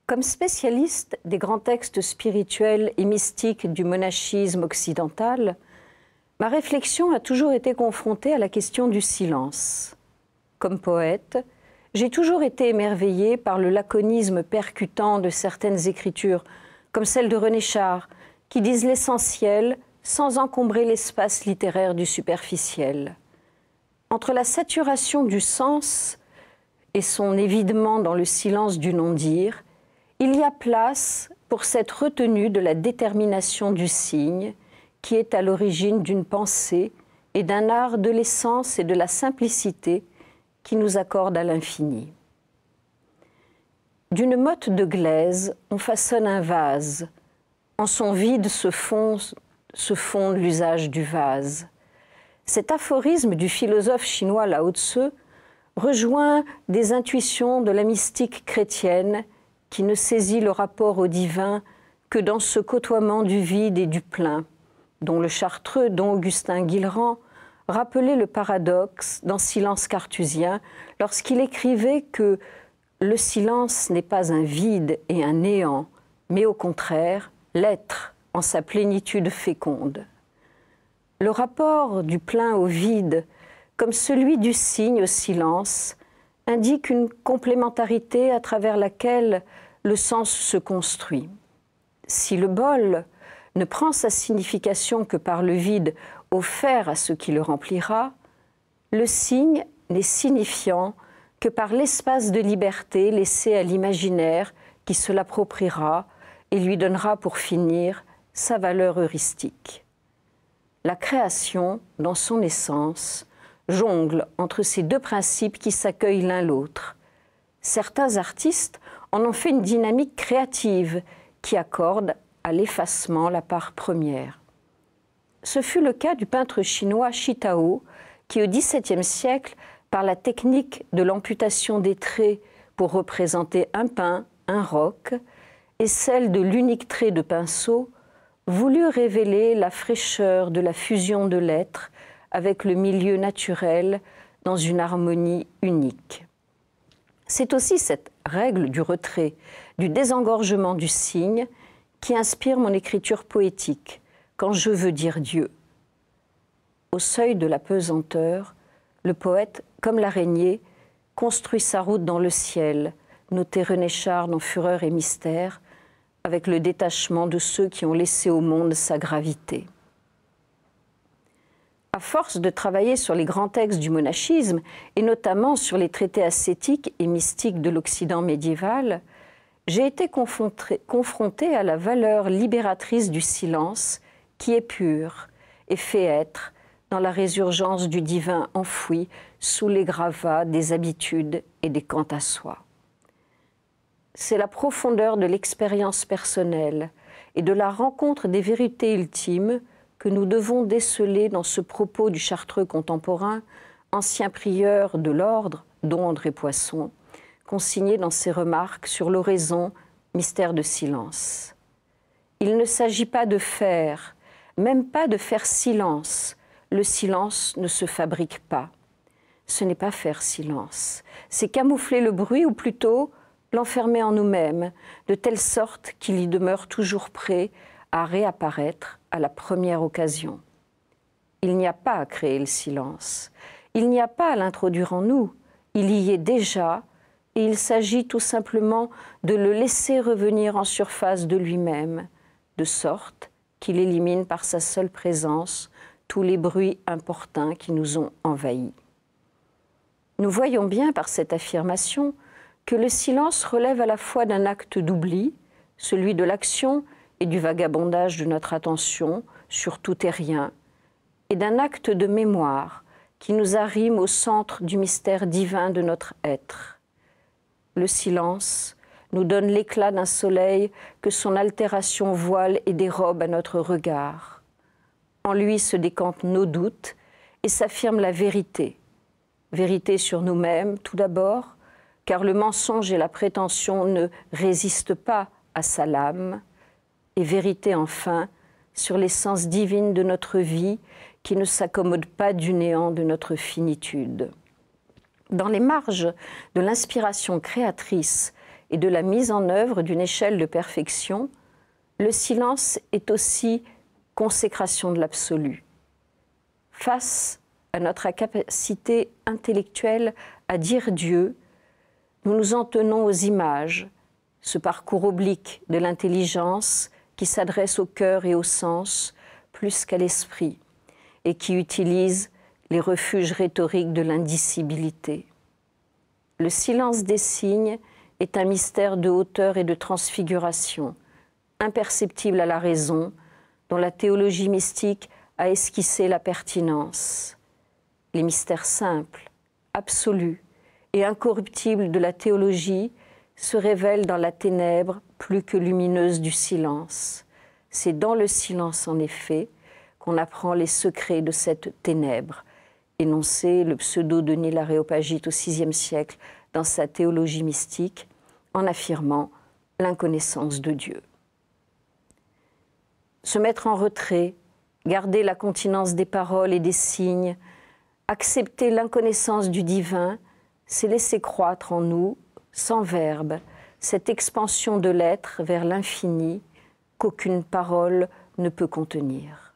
Comme spécialiste des grands textes spirituels et mystiques du monachisme occidental, ma réflexion a toujours été confrontée à la question du silence. Comme poète, j'ai toujours été émerveillée par le laconisme percutant de certaines écritures, comme celle de René Char, qui disent l'essentiel sans encombrer l'espace littéraire du superficiel. Entre la saturation du sens et son évidement dans le silence du non-dire, il y a place pour cette retenue de la détermination du signe qui est à l'origine d'une pensée et d'un art de l'essence et de la simplicité qui nous accorde à l'infini. D'une motte de glaise, on façonne un vase. En son vide se fonde l'usage du vase. Cet aphorisme du philosophe chinois Lao Tzu rejoint des intuitions de la mystique chrétienne qui ne saisit le rapport au divin que dans ce côtoiement du vide et du plein, dont le chartreux don Augustin Guillerand rappelait le paradoxe dans Silence cartésien lorsqu'il écrivait que le silence n'est pas un vide et un néant, mais au contraire l'être en sa plénitude féconde. Le rapport du plein au vide, comme celui du signe au silence, indique une complémentarité à travers laquelle le sens se construit. Si le bol ne prend sa signification que par le vide offert à ce qui le remplira, le signe n'est signifiant que par l'espace de liberté laissé à l'imaginaire qui se l'appropriera et lui donnera pour finir sa valeur heuristique. La création, dans son essence, jongle entre ces deux principes qui s'accueillent l'un l'autre. Certains artistes en ont fait une dynamique créative qui accorde à l'effacement la part première. Ce fut le cas du peintre chinois Shi Tao, qui au XVIIe siècle, par la technique de l'amputation des traits pour représenter un pin, un roc, et celle de l'unique trait de pinceau, voulut révéler la fraîcheur de la fusion de l'être avec le milieu naturel dans une harmonie unique. C'est aussi cette règle du retrait, du désengorgement du signe qui inspire mon écriture poétique quand je veux dire Dieu. Au seuil de la pesanteur, le poète, comme l'araignée, construit sa route dans le ciel, notait René Char dans Fureur et mystère, avec le détachement de ceux qui ont laissé au monde sa gravité. À force de travailler sur les grands textes du monachisme, et notamment sur les traités ascétiques et mystiques de l'Occident médiéval, j'ai été confrontée à la valeur libératrice du silence qui est pur et fait être dans la résurgence du divin enfoui sous les gravats des habitudes et des quant à soi. C'est la profondeur de l'expérience personnelle et de la rencontre des vérités ultimes que nous devons déceler dans ce propos du chartreux contemporain, ancien prieur de l'ordre, dont André Poisson, consigné dans ses remarques sur l'oraison, mystère de silence. Il ne s'agit pas de faire, même pas de faire silence. Le silence ne se fabrique pas. Ce n'est pas faire silence, c'est camoufler le bruit ou plutôt l'enfermer en nous-mêmes, de telle sorte qu'il y demeure toujours prêt à réapparaître à la première occasion. Il n'y a pas à créer le silence, il n'y a pas à l'introduire en nous, il y est déjà et il s'agit tout simplement de le laisser revenir en surface de lui-même, de sorte qu'il élimine par sa seule présence tous les bruits importuns qui nous ont envahis. Nous voyons bien par cette affirmation que le silence relève à la fois d'un acte d'oubli, celui de l'action et du vagabondage de notre attention sur tout et rien, et d'un acte de mémoire qui nous arrime au centre du mystère divin de notre être. Le silence nous donne l'éclat d'un soleil que son altération voile et dérobe à notre regard. En lui se décantent nos doutes et s'affirme la vérité. Vérité sur nous-mêmes tout d'abord, car le mensonge et la prétention ne résistent pas à sa lame, et vérité enfin sur l'essence divine de notre vie qui ne s'accommode pas du néant de notre finitude. Dans les marges de l'inspiration créatrice et de la mise en œuvre d'une échelle de perfection, le silence est aussi consécration de l'absolu. Face à notre incapacité intellectuelle à dire Dieu, nous nous en tenons aux images, ce parcours oblique de l'intelligence qui s'adresse au cœur et au sens plus qu'à l'esprit et qui utilise les refuges rhétoriques de l'indicibilité. Le silence des signes est un mystère de hauteur et de transfiguration, imperceptible à la raison, dont la théologie mystique a esquissé la pertinence. Les mystères simples, absolus et incorruptibles de la théologie se révèlent dans la ténèbre plus que lumineuse du silence. C'est dans le silence, en effet, qu'on apprend les secrets de cette ténèbre, énonçait le pseudo-Denis l'Aréopagite au VIe siècle dans sa théologie mystique, en affirmant l'inconnaissance de Dieu. Se mettre en retrait, garder la continence des paroles et des signes, accepter l'inconnaissance du divin, c'est laisser croître en nous, sans verbe, cette expansion de l'être vers l'infini qu'aucune parole ne peut contenir.